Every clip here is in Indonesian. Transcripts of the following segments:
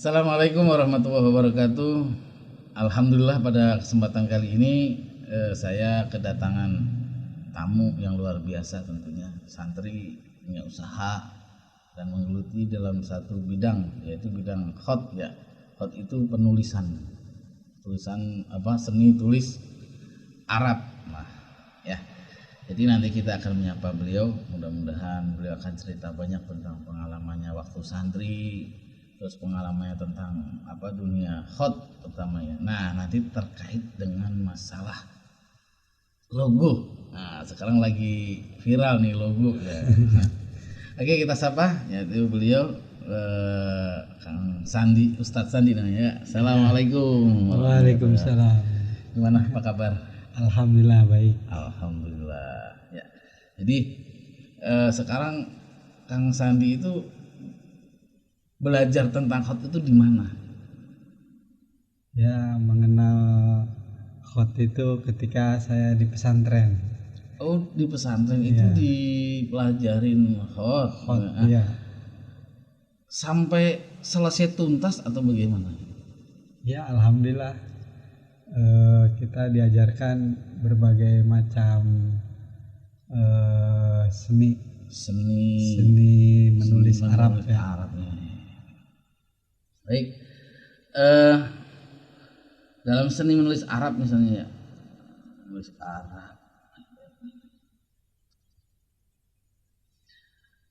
Assalamualaikum warahmatullahi wabarakatuh. Alhamdulillah pada kesempatan kali ini saya kedatangan tamu yang luar biasa tentunya. Santri punya usaha dan menggeluti dalam satu bidang, yaitu bidang khot ya. Khot itu penulisan seni tulis Arab. Nah, ya. Jadi nanti kita akan menyapa beliau. Mudah-mudahan beliau akan cerita banyak tentang pengalamannya waktu santri, terus pengalamannya tentang dunia khot pertamanya. Nah, nanti terkait dengan masalah logo. Nah, sekarang lagi viral nih logo ya. Oke, kita sapa yaitu beliau Kang Sandi, Ustadz Sandi namanya. Assalamualaikum. Waalaikumsalam. Gimana, apa kabar? Alhamdulillah baik. Alhamdulillah. Ya. Jadi sekarang Kang Sandi itu belajar tentang khot itu di mana? Ya, mengenal khot itu ketika saya di pesantren. Oh, di pesantren itu dipelajarin khot. Khot, iya. Sampai selesai tuntas atau bagaimana? Ya, alhamdulillah. Kita diajarkan berbagai macam seni menulis Arab ya. Arabnya. Baik. Dalam seni menulis Arab misalnya ya. Menulis Arab.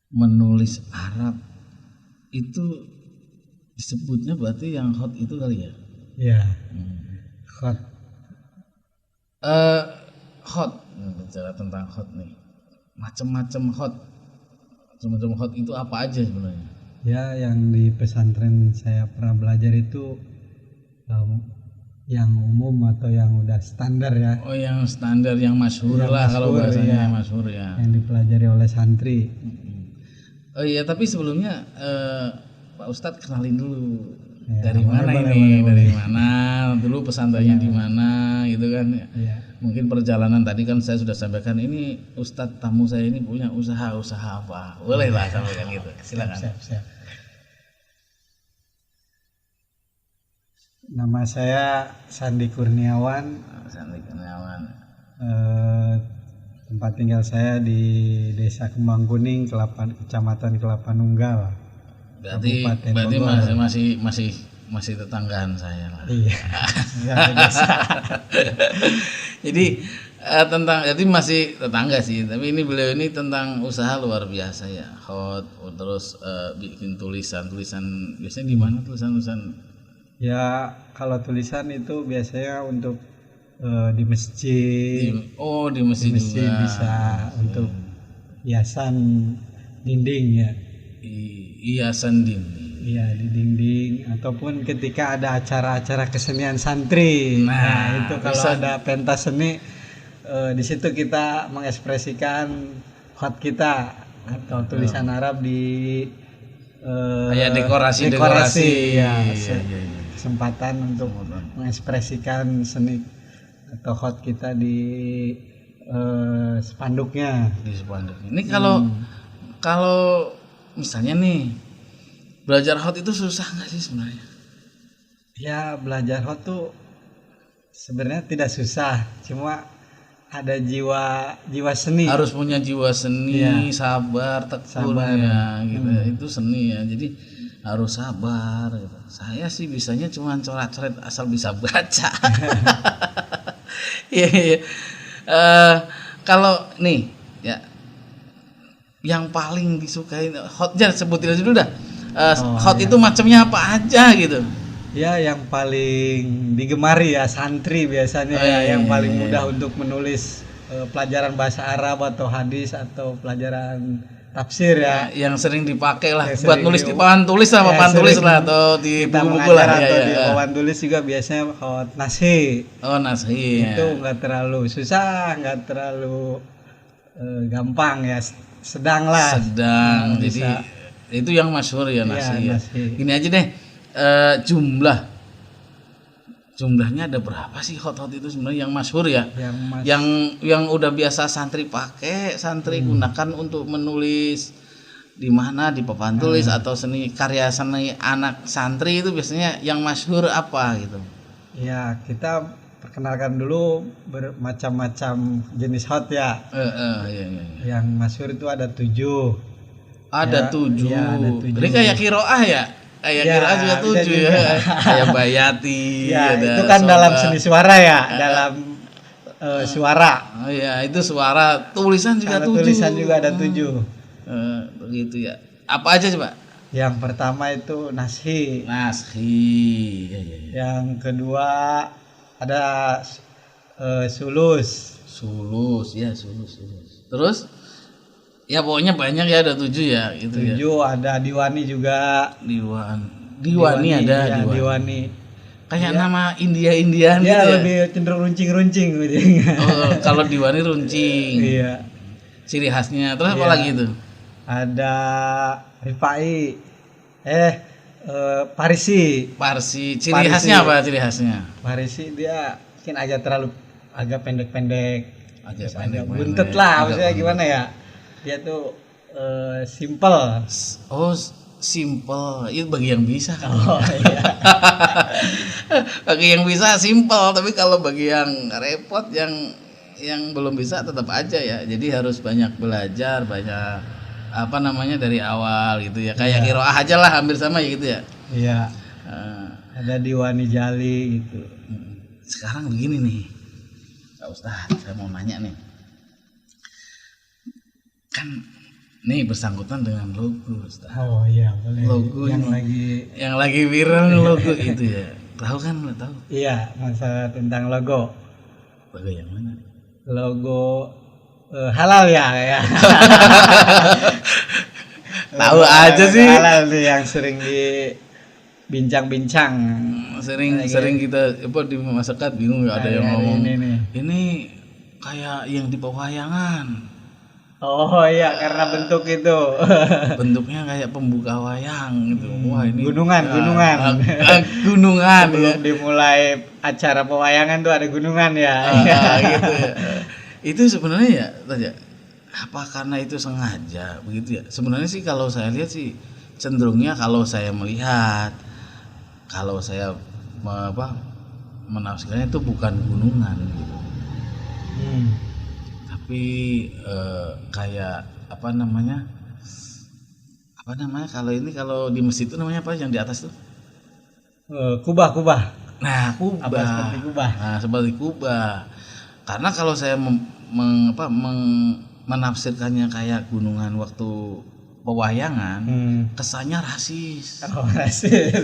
Menulis Arab itu disebutnya berarti yang khot itu kali ya? Iya. Khot. Khot. Bicara tentang khot nih. Macam-macam khot. Macam-macam khot itu apa aja sebenarnya? Ya, yang di pesantren saya pernah belajar itu yang umum atau yang udah standar ya. Oh, yang standar, yang masyhur lah kalau bahasanya, masyhur ya. Yang dipelajari oleh santri. Oh iya, tapi sebelumnya Pak Ustadz kenalin dulu Ya, dari mana ini? Dari mana? Dulu pesantrennya di mana gitu kan? Ya. Mungkin perjalanan tadi kan saya sudah sampaikan, ini Ustadz tamu saya ini punya usaha apa? Boleh lah sampaikan gitu. Silakan. Siap. Nama saya Sandi Kurniawan. Sandi Kurniawan. Tempat tinggal saya di Desa Kembang Kuning, Kecamatan Kelapa Nunggal. Berarti masih tetanggaan saya lah. Iya. Jadi masih tetangga sih, tapi ini beliau ini tentang usaha luar biasa ya. Khot, terus bikin tulisan biasanya di mana tulisan? Ya, kalau tulisan itu biasanya untuk di masjid. Di masjid juga. Bisa untuk hiasan dinding ya. Hiasan dinding. Iya, di dinding ataupun ketika ada acara-acara kesenian santri. Nah, itu kalau ada pentas seni di situ kita mengekspresikan khot kita atau tulisan Arab di kayak dekorasi ya. Kesempatan untuk mengekspresikan seni atau khot kita di spanduknya. Di spanduk. Ini kalau misalnya nih belajar khot itu susah nggak sih sebenarnya? Ya, belajar khot tuh sebenarnya tidak susah, cuma ada jiwa seni. Harus punya jiwa seni, sabar, tekun ya, gitu. Itu seni ya. Jadi harus sabar. Gitu. Saya sih bisanya cuma coret-coret asal bisa baca. Iya. Kalau nih ya, yang paling disukai khot, jangan sebutin aja dulu dah. Khot itu macamnya apa aja gitu? Ya, yang paling digemari ya santri biasanya yang paling mudah untuk menulis pelajaran bahasa Arab atau hadis atau pelajaran tafsir ya. Yang sering dipakai lah buat nulis di papan tulis sama papan tulis lah atau di buku-buku lah atau di papan tulis juga biasanya khot nasi. Oh, nasi. Itu nggak terlalu susah, nggak terlalu gampang ya, sedang lah. Jadi itu yang masyhur ya nasi. Gini aja deh, jumlahnya ada berapa sih khot itu sebenarnya yang masyhur ya? Yang udah biasa santri pakai, santri gunakan untuk menulis di mana di papan tulis atau karya seni anak santri itu biasanya yang masyhur apa gitu? Ya, kita perkenalkan dulu bermacam-macam jenis hot ya. Iya. Yang masyhur itu ada 7. Ada Ya, 7. iya, ada 7. Jadi kayak kiroah ya? Kayak Ya, kiroah juga 7 juga. ya. Kayak bayati. Ya, ada itu kan soba. dalam seni suara ya, dalam suara. Oh iya, itu suara. Tulisan juga Kalau 7. tulisan juga ada 7. Begitu ya. Apa aja coba? Yang pertama itu nashi. Nashi. Ya. Yang kedua ada sulus. Sulus. Terus ya pokoknya banyak ya, ada 7 ya gitu 7 ya. ada diwani juga. Diwani ada ya, diwani. Kayak nama India-Indian Ya, gitu ya. lebih cenderung runcing-runcing gitu. Oh, kalau diwani runcing. Iya. Ciri khasnya. Terus apa Iya. lagi itu? Ada Rifai. Parisi. Parsi. Ciri Parsi. khasnya apa ciri khasnya? Parisi dia mungkin agak pendek-pendek. Agak Terus pendek. agak buntet lah, maksudnya gimana ya? Dia tuh simple. Oh, simple. Itu bagi yang bisa kan. Oh iya. Bagi yang bisa simple, tapi kalau bagi yang repot yang belum bisa tetap aja ya. Jadi harus banyak belajar, banyak dari awal gitu ya. Kayak kiroah aja lah, hampir sama ya gitu ya. Iya. Ada diwani jali gitu. Sekarang begini nih, Pak Ustadz, saya mau nanya nih. Kan nih bersangkutan dengan logo, Ustadz. Oh iya, boleh. Logo yang lagi viral logo itu ya. Tahu kan, lo tahu? Iya, masalah tentang logo. Logo yang mana? Logo halal ya. Tahu aja sih. Halal nih yang sering dibincang-bincang. Sering kita di masyarakat bingung, ada yang ngomong ini kayak yang di pewayangan. Oh iya, karena bentuk itu. Bentuknya kayak pembuka wayang gitu. Wah, ini gunungan. Gunungan. Sebelum dimulai acara pewayangan tuh ada gunungan ya. Gitu ya. Itu sebenarnya ya, tanya, apa karena itu sengaja begitu ya? Sebenarnya sih kalau saya lihat sih cenderungnya, kalau saya melihat, kalau saya menafsirkannya itu bukan gunungan gitu. Tapi kayak apa namanya kalau di masjid itu namanya apa yang di atas tuh? Kubah. Nah, kubah. Seperti kubah. Nah, seperti kubah. Karena kalau saya menafsirkannya kayak gunungan waktu pewayangan, kesannya rasis. Oh, rasis.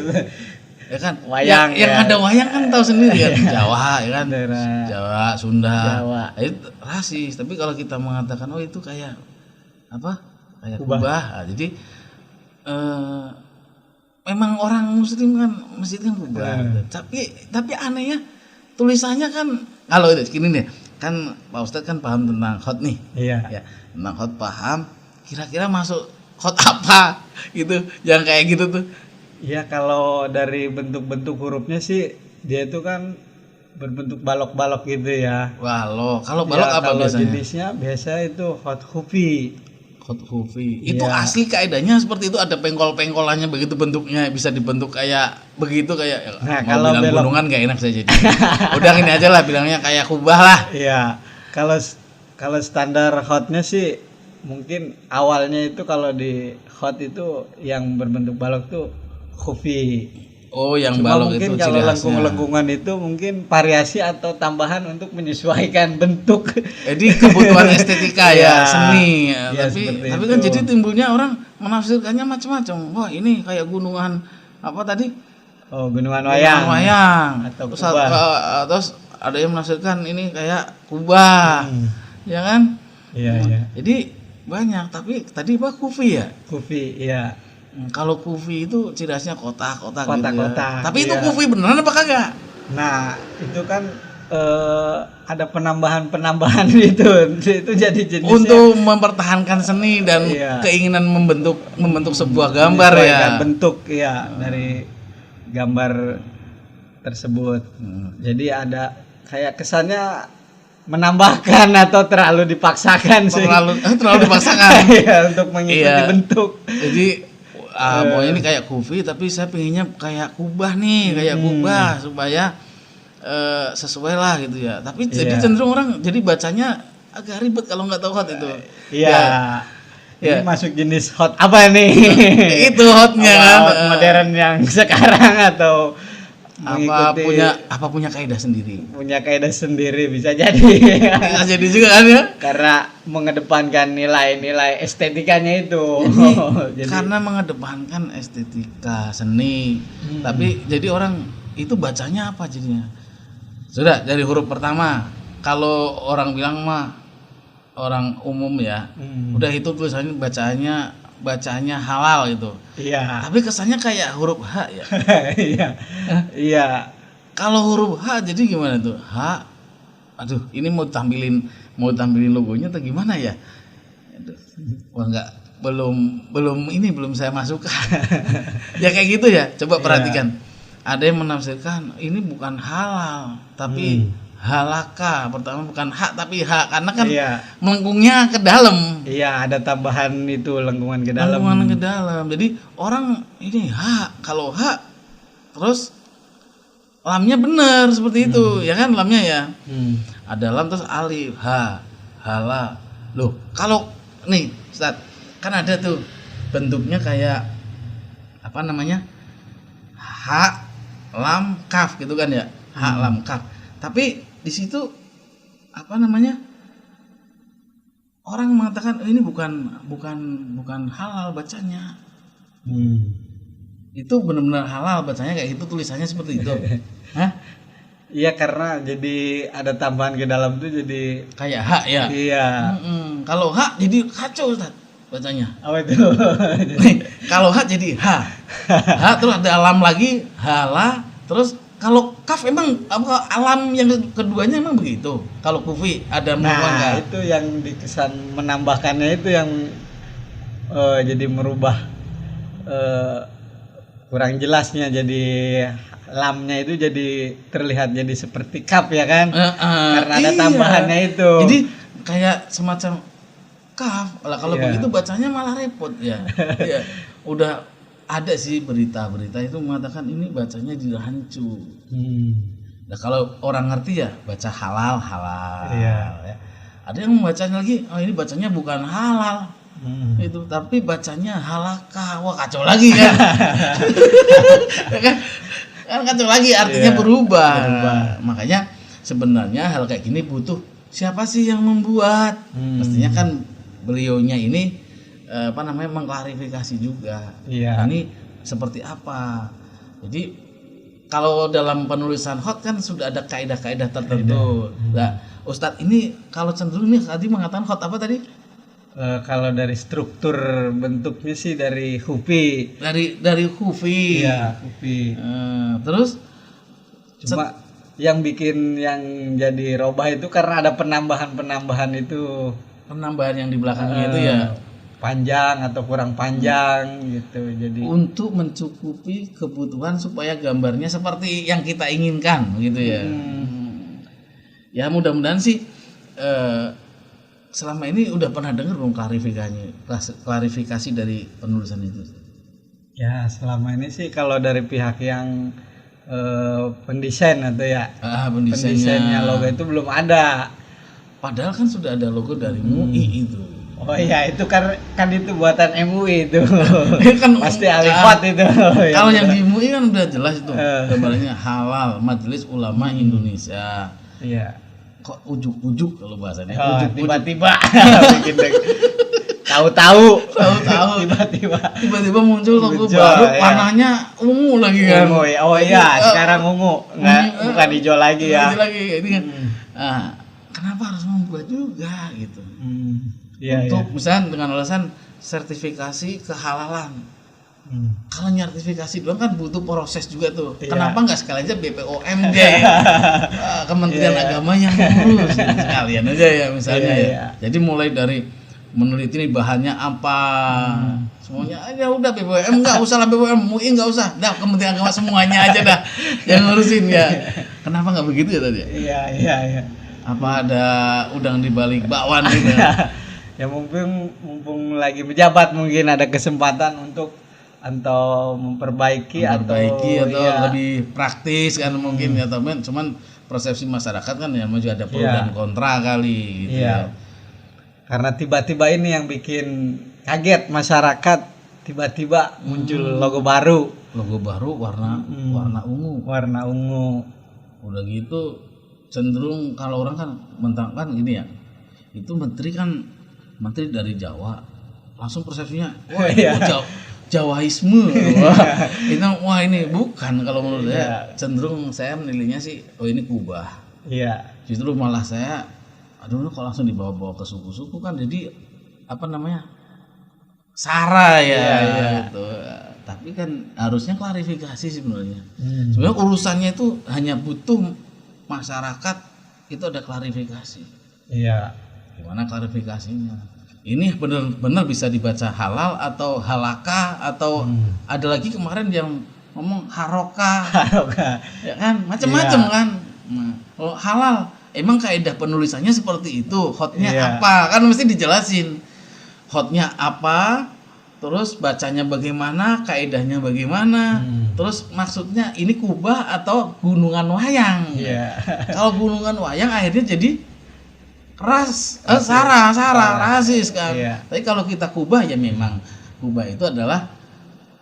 Ya kan? Wayang. Yang ada wayang kan tahu sendiri kan, Jawa ya kan. Jawa, Sunda. Jawa. Itu rasis. Tapi kalau kita mengatakan oh itu kayak apa? Kayak kubah. Nah, jadi memang orang muslim kan masjid kan kubah. Tapi anehnya tulisannya kan, kalau gini nih, kan Pak Ustadz kan paham tentang hot nih. Iya. Ya, tentang hot paham. Kira-kira masuk hot apa gitu, yang kayak gitu tuh. Iya, kalau dari bentuk-bentuk hurufnya sih dia itu kan berbentuk balok-balok gitu ya. Kalau balok ya, apa kalau biasanya? jenisnya biasa itu hot hufi. Hot hufi. Itu asli kaidahnya seperti itu, ada pengkol-pengkolannya begitu bentuknya, bisa dibentuk kayak begitu kayak. Nah, mau kalau bilang gunungan gak enak saya jadi. Udah ini aja lah bilangnya kayak kubah lah. Iya. Kalau standar hotnya sih mungkin awalnya itu kalau di hot itu yang berbentuk balok tuh hufi. Oh, yang Cuma balok mungkin itu kalau ciri khasnya. lengkung-lengkungan itu mungkin variasi atau tambahan untuk menyesuaikan bentuk. Jadi kebutuhan estetika ya, Iya. seni. Iya, Tapi kan jadi timbulnya orang menafsirkannya macam-macam. Wah, ini kayak gunungan apa tadi? Oh, gunungan wayang. Atau Terus, kubah. terus ada yang menafsirkan ini kayak kubah. Ya kan? Iya. Jadi banyak, tapi tadi apa kufi ya? Kufi, iya. Kalau kufi itu ciri khasnya kotak-kotak gitu ya. Kotak-kotak, Tapi itu iya. kufi beneran apa kagak? Nah, itu kan ada penambahan itu jadi jenisnya. Untuk mempertahankan seni dan Iya. keinginan membentuk sebuah gambar ya. menyesuaikan bentuk ya dari gambar tersebut. Jadi ada kayak kesannya menambahkan atau terlalu dipaksakan sih. Terlalu dipaksakan. Iya, untuk mengikuti bentuk. Jadi pokoknya ini kayak kufi, tapi saya pengennya kayak kubah nih, kayak kubah supaya sesuai lah gitu ya. Tapi jadi cenderung orang jadi bacanya agak ribet kalau nggak tahu hot itu. Iya. Ini masuk jenis hot apa nih? Itu hotnya kan. Hot modern yang sekarang atau punya kaidah sendiri. Punya kaidah sendiri bisa jadi. Bisa jadi juga kan ya. Karena mengedepankan nilai-nilai estetikanya itu. Jadi, karena mengedepankan estetika seni. Tapi jadi orang itu bacanya apa jadinya? Sudah dari huruf pertama. Kalau orang bilang mah orang umum ya. Udah itu tulisannya bacaannya halal gitu. Iya. Tapi kesannya kayak huruf H ya. Iya. Iya. Kalau huruf H jadi gimana tuh? H. Aduh, ini mau tampilin logonya atau gimana ya? Aduh. Wah belum saya masukkan. Ya kayak gitu ya. Coba perhatikan. Ada yang menafsirkan ini bukan halal, tapi halaka. Pertama bukan hak tapi hak, karena kan melengkungnya ke dalam. Iya, ada tambahan itu lengkungan ke dalam. Lengkungan ke dalam. Jadi orang ini hak, kalau hak terus lamnya benar seperti itu, ya kan lamnya ya. Ada lam terus alif, ha, hala. Loh, kalau nih, Ustaz, kan ada tuh bentuknya kayak apa namanya? Ha, lam, kaf gitu kan ya. Ha, lam, kaf. Tapi di situ apa namanya, orang mengatakan ini bukan halal bacanya. Itu benar-benar halal bacanya kayak itu, tulisannya seperti itu. Hah? Iya, karena jadi ada tambahan ke dalam tuh jadi kayak hak ya. Iya. Kalau hak jadi kacau Ustaz bacanya. Apa itu? Kalau hak jadi ha. Ha terus ada alam lagi, hala, terus kalau kaf emang apa alam yang keduanya emang begitu. Kalau kufi ada nah, itu yang dikesan menambahkannya itu yang jadi merubah kurang jelasnya, jadi lamnya itu jadi terlihat jadi seperti kaf ya kan? Karena ada tambahannya itu. Jadi kayak semacam kaf. Lah kalau begitu bacanya malah repot ya. Ya. Udah ada sih berita-berita itu mengatakan ini bacanya dirancu. Nah kalau orang ngerti ya baca halal. Iya. Ya. Ada yang membacanya lagi, oh ini bacanya bukan halal. Itu tapi bacanya halaka. Wah kacau lagi kan. kan kacau lagi, artinya berubah. Makanya sebenarnya hal kayak gini butuh siapa sih yang membuat. Mestinya kan beliaunya ini mengklarifikasi juga. Iya. Ini seperti apa. Jadi kalau dalam penulisan hot kan sudah ada kaidah-kaidah tertentu. Nah, Ustadz ini kalau cenderung ini tadi mengatakan hot apa tadi? Kalau dari struktur bentuknya sih dari hufi. Dari hufi. Iya, hufi. Terus cuma yang bikin yang jadi robah itu karena ada penambahan itu. Penambahan yang di belakangnya itu ya panjang atau kurang panjang gitu. Jadi untuk mencukupi kebutuhan supaya gambarnya seperti yang kita inginkan gitu ya. Ya mudah-mudahan sih selama ini udah pernah dengar belum klarifikasi dari penulisan itu? Ya selama ini sih kalau dari pihak yang pendesain atau ya pendesainnya logo itu belum ada. Padahal kan sudah ada logo dari MUI itu. Oh iya, itu kan itu buatan MUI itu. Kan pasti alifat itu. Kalau yang di MUI kan udah jelas itu. Gambarnya halal, Majelis Ulama Indonesia. Iya. Kok ujuk-ujuk kalau bahasanya? Tiba-tiba bikin tahu-tahu tiba-tiba muncul logo baru, warnanya ungu lagi kan. Ungu ya. Oh iya, sekarang ungu. Bukan hijau lagi ya. Lagi ini kan. Nah, kenapa harus membuat juga gitu? Untuk misalnya dengan alasan sertifikasi kehalalan. Kalau nyertifikasi doang kan butuh proses juga tuh. Kenapa nggak sekalian aja BPOM deh, Kementerian Agama yang ngurus gitu, sekalian aja ya misalnya ya. Jadi mulai dari meneliti nih bahannya apa, semuanya aja udah BPOM nggak usah lah, BPOM MUI nggak usah, dah Kementerian Agama semuanya aja dah yang ngurusin ya. Kenapa nggak begitu ya tadi? Iya. Apa ada udang di balik bakwan gitu? Ya mumpung lagi menjabat mungkin ada kesempatan untuk atau memperbaiki atau ya, lebih praktis kan mungkin ya teman. Cuman persepsi masyarakat kan ya masih ada pro dan kontra kali gitu ya. Karena tiba-tiba ini yang bikin kaget masyarakat, tiba-tiba muncul logo baru warna ungu. Warna ungu. Udah gitu cenderung kalau orang kan mentangkan gini ya. Itu menteri dari Jawa. Langsung persepsinya wah Jawaisme. Wah ini bukan kalau menurut saya, cenderung saya menilainya sih ini kubah. Iya. Justru malah saya kalau langsung dibawa-bawa ke suku-suku kan jadi sara ya gitu. Tapi kan harusnya klarifikasi sebenarnya. Sebenarnya urusannya itu hanya butuh masyarakat itu ada klarifikasi. Iya. Gimana klarifikasinya? Ini benar-benar bisa dibaca halal atau halaka atau ada lagi kemarin yang ngomong haroka ya kan macam-macam kan. Nah, kalau halal emang kaidah penulisannya seperti itu, hotnya apa kan mesti dijelasin hotnya apa, terus bacanya bagaimana, kaidahnya bagaimana, terus maksudnya ini kubah atau gunungan wayang. Kalau gunungan wayang akhirnya jadi sara rasis kan. Tapi kalau kita kubah ya memang kubah itu adalah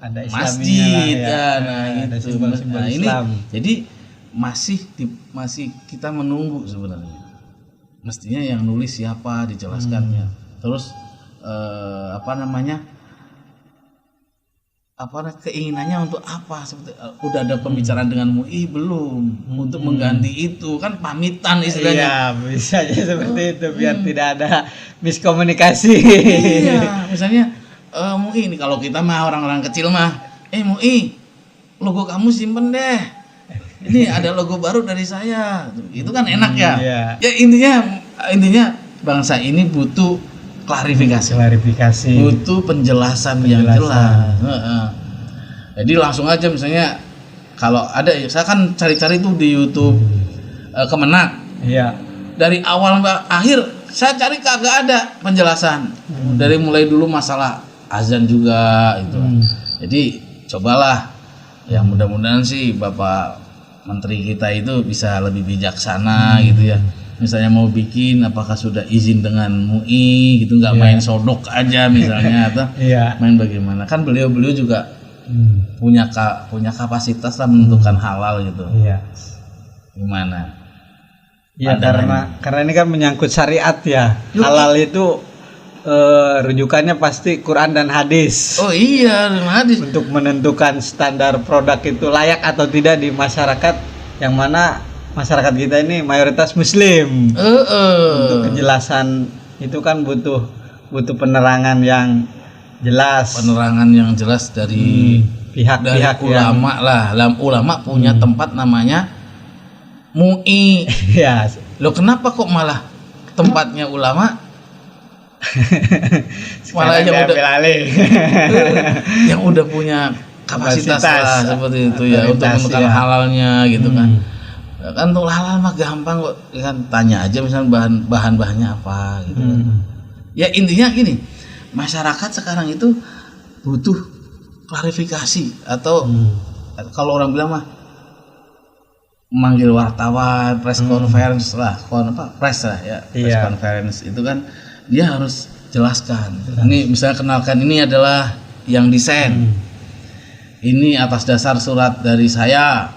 ada masjid ya. Ada itu. Simbol-simbol Islam. Ini jadi masih kita menunggu sebenarnya. Mestinya yang nulis siapa dijelaskannya. Terus keinginannya untuk apa seperti udah ada pembicaraan dengan MUI belum untuk mengganti itu kan pamitan istilahnya. Iya bisa aja seperti itu biar tidak ada miskomunikasi. Iya misalnya MUI ini kalau kita mah orang-orang kecil mah MUI logo kamu simpen deh, ini ada logo baru dari saya, itu kan enak ya. Ya intinya bangsa ini butuh klarifikasi, butuh penjelasan yang jelas. Jadi langsung aja misalnya kalau ada, saya kan cari-cari tuh di YouTube Kemenak. Iya. Dari awal sampai akhir saya cari kagak ada penjelasan. Dari mulai dulu masalah azan juga itu. Jadi cobalah ya mudah-mudahan sih Bapak Menteri kita itu bisa lebih bijaksana gitu ya. Misalnya mau bikin apakah sudah izin dengan MUI gitu, nggak main sodok aja misalnya atau main bagaimana, kan beliau juga punya kapasitas lah menentukan halal gitu. Gimana? Ya karena ini kan menyangkut syariat ya. Halal itu rujukannya pasti Quran dan hadis. Oh iya, hadis. Untuk menentukan standar produk itu layak atau tidak di masyarakat yang mana masyarakat kita ini mayoritas muslim. Untuk kejelasan itu kan butuh penerangan yang jelas. Penerangan yang jelas dari pihak-pihak ulama lah. Ulama punya tempat namanya MUI. Ya. Loh kenapa kok malah tempatnya ulama? Malah yang udah punya kapasitas lah seperti itu ya untuk menentukan halalnya gitu kan. Kan untuk halal mah gampang kok kan, tanya aja misalnya bahan-bahannya apa gitu. Ya intinya gini, masyarakat sekarang itu butuh klarifikasi atau kalau orang bilang mah memanggil wartawan, press conference lah, press conference itu kan dia harus jelaskan. Ini misalnya kenalkan ini adalah yang desain. Ini atas dasar surat dari saya.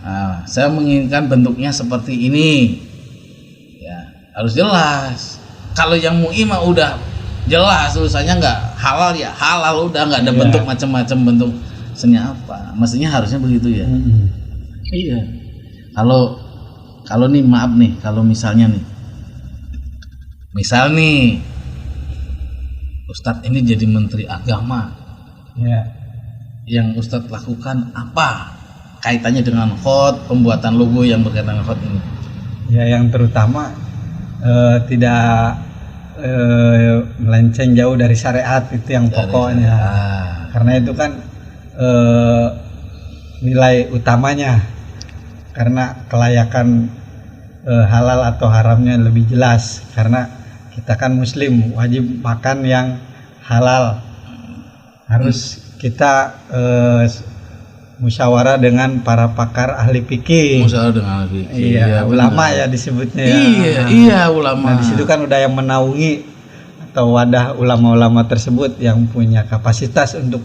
Nah, saya menginginkan bentuknya seperti ini. Ya, harus jelas. Kalau yang MUI mah udah jelas tulisannya nggak halal ya halal udah, nggak ada bentuk macam-macam bentuk seni apa. Mestinya harusnya begitu ya. Iya. Kalau nih maaf nih, kalau misalnya nih. Misal nih Ustadz ini jadi Menteri Agama. Yang Ustadz lakukan apa? Kaitannya dengan khot, pembuatan logo yang berkaitan dengan khot ini. Ya yang terutama tidak melenceng jauh dari syariat, itu yang pokoknya. Karena itu kan nilai utamanya. Karena kelayakan halal atau haramnya lebih jelas, karena kita kan muslim wajib makan yang halal. Harus kita musyawarah dengan para pakar ahli fikih. Musyawarah dengan ahli fikih. Iya, ulama ya disebutnya ya. Iya, ulama. Nah, di situ kan udah yang menaungi atau wadah ulama-ulama tersebut yang punya kapasitas untuk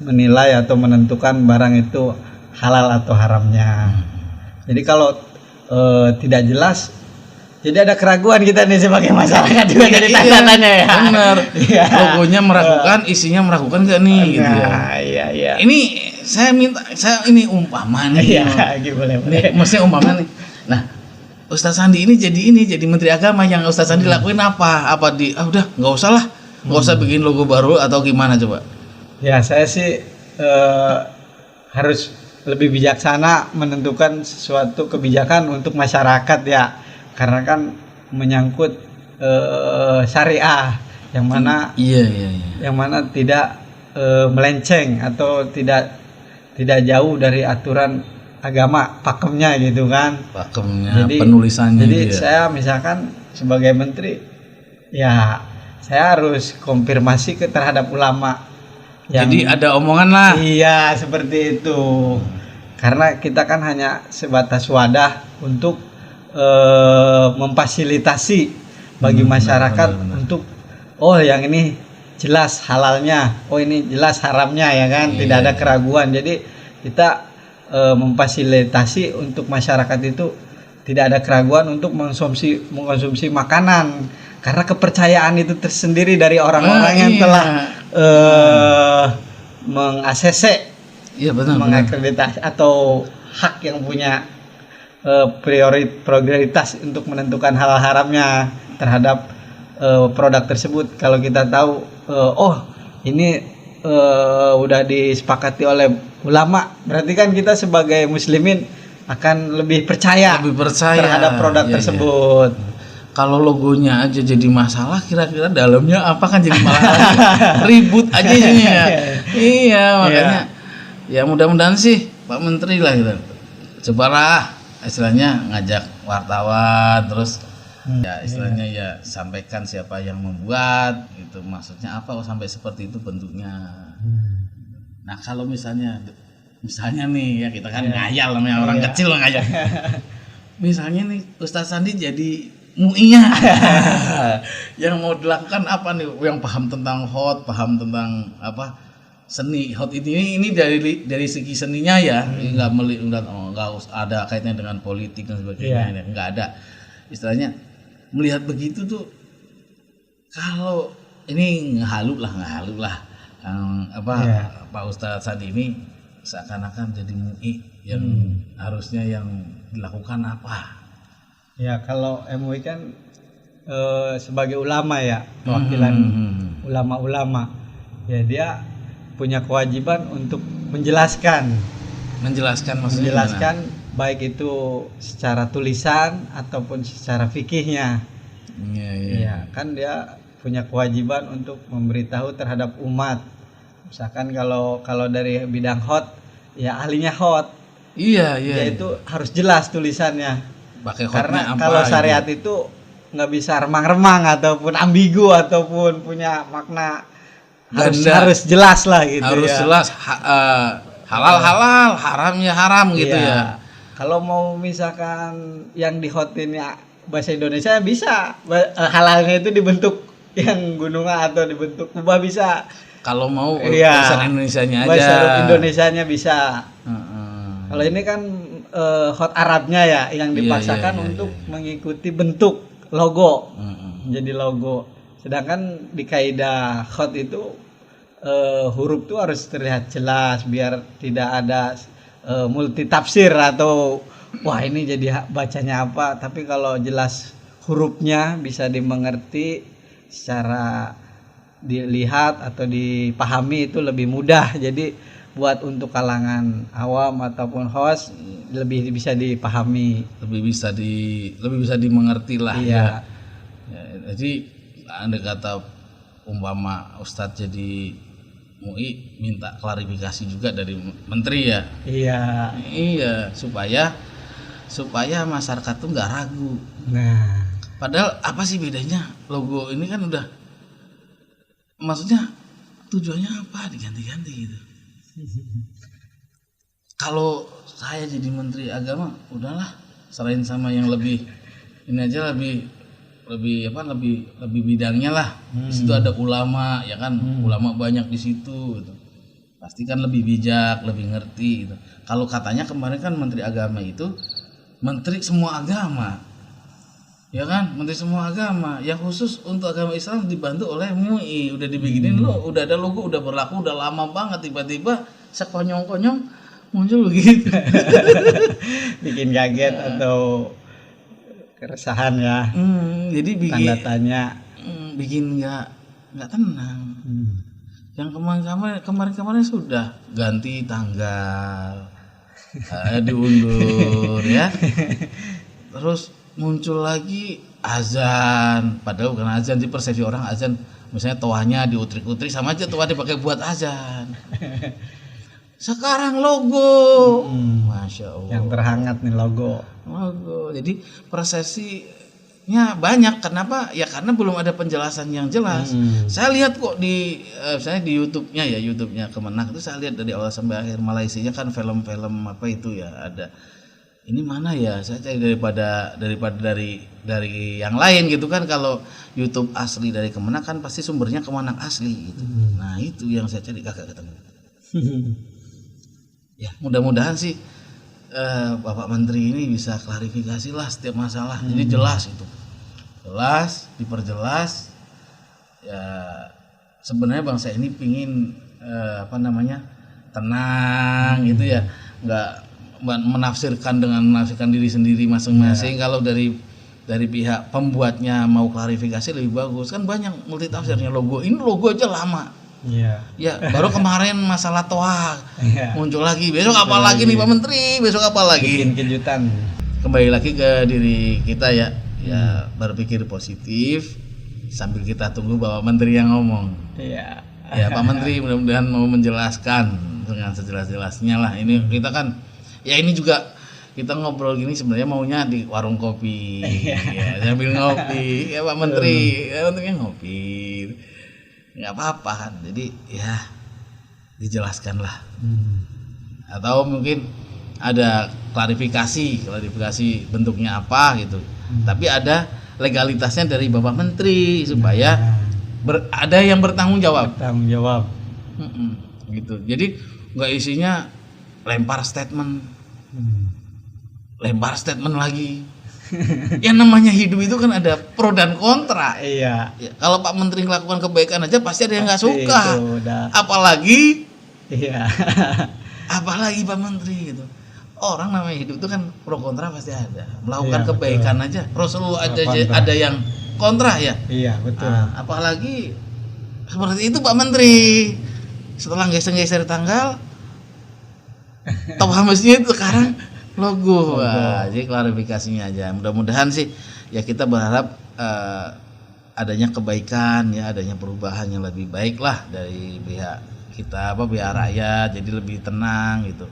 menilai atau menentukan barang itu halal atau haramnya. Jadi kalau tidak jelas, jadi ada keraguan kita nih sebagai masyarakat juga jadi tanya-tanya ya. Benar. Logonya meragukan, isinya meragukan nggak nih? Gitu ya. Iya. Ini saya ini umpama nih. Iya, boleh. Ini maksudnya umpama nih. Nah, Ustadz Sandi ini jadi Menteri Agama, yang Ustadz Sandi lakuin apa? Apa udah nggak usah lah, nggak usah bikin logo baru atau gimana coba? Ya saya sih harus lebih bijaksana menentukan sesuatu kebijakan untuk masyarakat ya, karena kan menyangkut syariah yang mana yang mana tidak melenceng atau tidak jauh dari aturan agama pakemnya gitu kan, pakemnya, penulisannya. Jadi saya misalkan sebagai menteri ya saya harus konfirmasi terhadap ulama. Jadi ada omongan lah. Iya, seperti itu. Karena kita kan hanya sebatas wadah untuk memfasilitasi bagi masyarakat benar. Untuk yang ini jelas halalnya, ini jelas haramnya ya kan, tidak ada keraguan. Jadi kita memfasilitasi untuk masyarakat itu tidak ada keraguan untuk mengkonsumsi makanan, karena kepercayaan itu tersendiri dari orang-orang yang telah meng-ACC, mengakreditasi atau hak yang punya prioritas untuk menentukan halal haramnya terhadap produk tersebut. Kalau kita tahu ini udah disepakati oleh ulama, berarti kan kita sebagai muslimin akan lebih percaya terhadap produk tersebut. Kalau logonya aja jadi masalah, kira-kira dalamnya apa kan jadi malah ribut aja jadinya. Iya, makanya ya mudah-mudahan sih Pak Menteri lah gitu. Cobalah istilahnya ngajak wartawan, terus ya istilahnya ya sampaikan siapa yang membuat gitu, maksudnya apa sampai seperti itu bentuknya. Nah, kalau misalnya nih ya, kita kan ngayal namanya orang kecil ngayal. Misalnya nih Ustadz Sandi jadi MUI-nya. Yang mau dilakukan apa nih? Yang paham tentang hot, paham tentang apa? Seni hot ini dari segi seninya ya, nggak ada kaitannya dengan politik dan sebagainya, nggak ada. Istilahnya melihat begitu tuh, kalau ini ngehalu lah Pak Ustadz Sandi ini seakan-akan jadi MUI yang harusnya yang dilakukan apa? Ya kalau MUI kan sebagai ulama ya, perwakilan ulama-ulama ya, dia punya kewajiban untuk menjelaskan maksudnya baik itu secara tulisan ataupun secara fikihnya. Iya kan dia punya kewajiban untuk memberitahu terhadap umat. Misalkan kalau dari bidang hot ya ahlinya hot. Dia itu harus jelas tulisannya. Karena kalau syariat itu nggak bisa remang-remang ataupun ambigu ataupun punya makna, harus jelas lah gitu. Harus jelas halal, haram gitu ya. Kalau mau misalkan yang di hotin ya bahasa Indonesia bisa, halalnya itu dibentuk yang gunungan atau dibentuk kubah bisa. Kalau mau bahasa Indonesianya aja. Bahasa Indonesianya bisa. Kalau ini kan hot Arabnya ya yang dipaksakan untuk mengikuti bentuk logo, jadi logo. Sedangkan di kaidah hot itu huruf tuh harus terlihat jelas biar tidak ada multi tafsir atau wah ini jadi bacanya apa. Tapi kalau jelas hurufnya bisa dimengerti secara dilihat atau dipahami itu lebih mudah. Jadi buat untuk kalangan awam ataupun host lebih bisa dipahami, lebih bisa dimengerti lah. Ya, jadi anda kata umpama Ustadz jadi MUI minta klarifikasi juga dari menteri ya. Iya supaya supaya masyarakat tuh nggak ragu. Nah, Padahal apa sih bedanya logo ini kan udah, maksudnya tujuannya apa diganti-ganti gitu. Kalau saya jadi menteri agama, udahlah serahin sama yang lebih ini aja, lebih bidangnya lah. Di situ ada ulama ya kan, ulama banyak di situ gitu. Pasti kan lebih bijak, lebih ngerti gitu. Kalau katanya kemarin kan menteri agama itu menteri semua agama. Ya kan, menteri semua agama. Yang khusus untuk agama Islam dibantu oleh MUI, udah dibikinin udah ada logo, udah berlaku, udah lama banget, tiba-tiba sekonyong-konyong muncul begitu. bikin kaget atau keresahan ya, Jadi tanda tanya. bikin nggak tenang. Yang kemarin sudah ganti tanggal, diundur ya. Terus muncul lagi azan, padahal bukan azan, di persepsi orang azan misalnya toahnya diutrik-utrik, sama aja toah dipakai buat azan. Sekarang logo, Masya Allah, Yang terhangat nih logo. Jadi persepsinya banyak. Kenapa? Ya karena belum ada penjelasan yang jelas. Saya lihat kok di saya di YouTube-nya Kemenak itu, saya lihat dari awal sampai akhir, malah isinya kan film-film apa itu ya, ada ini mana ya, saya cari daripada dari yang lain gitu kan. Kalau YouTube asli dari Kemenak kan pasti sumbernya Kemenak asli gitu. Nah itu yang saya cari, kagak ketemu. Ya mudah-mudahan sih Bapak Menteri ini bisa klarifikasi lah setiap masalah. Jadi jelas itu, jelas, diperjelas. Ya sebenarnya bangsa ini pingin tenang gitu ya, nggak menafsirkan diri sendiri masing-masing. Kalau dari pihak pembuatnya mau klarifikasi lebih bagus, kan banyak multi tafsirnya logo. Ini logo aja lama. Ya baru kemarin masalah toa muncul lagi, besok apa lagi nih Pak Menteri, besok apa lagi, bikin kejutan. Kembali lagi ke diri kita ya, berpikir positif sambil kita tunggu Bapak Menteri yang ngomong. Ya Pak Menteri mudah-mudahan mau menjelaskan dengan sejelas-jelasnya lah. Ini kita kan ya, ini juga kita ngobrol gini sebenarnya maunya di warung kopi, ya, sambil ngopi. Ya Pak Menteri, Menterinya ngopi, nggak apa-apa kan. Jadi ya dijelaskan lah. Atau mungkin ada klarifikasi bentuknya apa gitu. Tapi ada legalitasnya dari Bapak Menteri supaya ada yang bertanggung jawab. Gitu. Jadi nggak isinya lempar statement lagi. Yang namanya hidup itu kan ada pro dan kontra. Iya. Ya, kalau Pak Menteri melakukan kebaikan aja pasti ada yang nggak suka. Apalagi Pak Menteri gitu. Orang namanya hidup itu kan pro kontra pasti ada. Melakukan kebaikan aja, Rasulullah ada yang kontra ya. Iya betul. Apalagi seperti itu Pak Menteri. Setelah geser tanggal, top hamesnya itu sekarang logo. Jadi klarifikasinya aja. Mudah-mudahan sih ya, kita berharap adanya kebaikan ya, adanya perubahan yang lebih baik lah dari pihak kita, pihak rakyat, jadi lebih tenang gitu.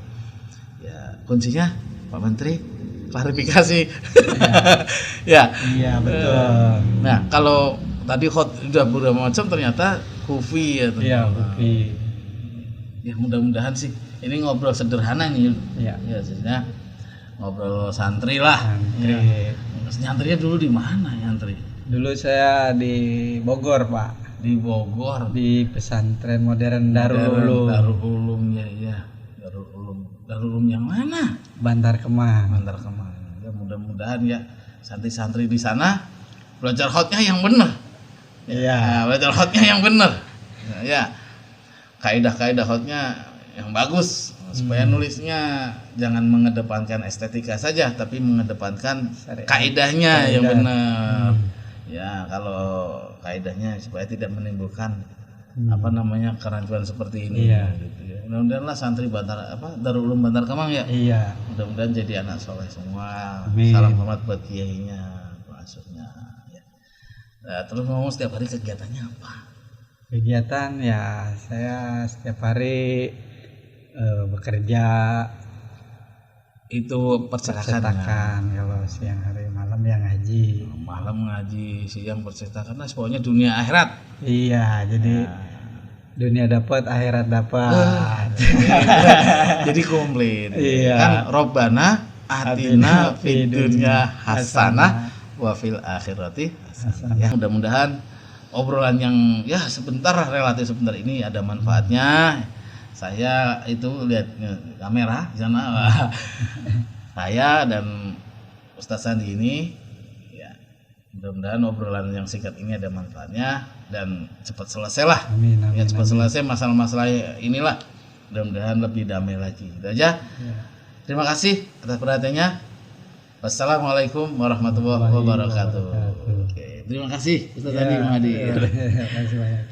Ya kuncinya Pak Menteri klarifikasi. Ya. Iya betul. Nah kalau tadi hot udah beberapa macam, ternyata Kufi ya. Iya Kufi. Ya mudah-mudahan sih ini ngobrol sederhana nih. Iya. Ya sebenarnya ngobrol santri lah. Ya. Nyantrinya dulu di mana nyantri? Dulu saya di Bogor Pak. Di Bogor. Di pesantren modern Darul Ulum. Darul Ulum yang mana? Bantar Kemang. Ya mudah-mudahan ya santri-santri di sana belajar hotnya yang benar. Iya. Belajar hotnya yang benar. Ya. Kaidah-kaidah hotnya yang bagus, supaya nulisnya jangan mengedepankan estetika saja, tapi mengedepankan kaidahnya yang benar. Ya kalau kaidahnya supaya tidak menimbulkan kerancuan seperti ini. Gitu ya. Mudah-mudahan lah santri Darul Ulum Bantar Kemang ya. Iya. Mudah-mudahan jadi anak soleh semua. Amin. Salam hormat buat kiainya, pengasuhnya. Ya. Nah, terus ngomong setiap hari kegiatannya apa? Kegiatan ya, saya setiap hari bekerja itu percetakan. Kalau siang hari malam yang ngaji. Malam ngaji, siang percetakan. Nah, pokoknya dunia akhirat. Iya, jadi dunia dapat, akhirat dapat. Jadi komplit. Iya. Kan Robbana atina fid dunya hasanah wa fil akhirati hasanah. Ya, mudah-mudahan obrolan yang ya sebentar, relatif sebentar ini ada manfaatnya. Saya itu lihat kamera di sana. Saya dan Ustaz Sandi ini ya, mudah-mudahan obrolan yang singkat ini ada manfaatnya dan cepat selesai lah. Amin, Ya, cepat selesai masalah-masalah inilah. Mudah-mudahan lebih damai lagi. Itu aja. Ya. Terima kasih atas perhatiannya. Wassalamualaikum warahmatullahi wabarakatuh. Oke, terima kasih Ustaz Sandi Mahdi. Terima kasih banyak.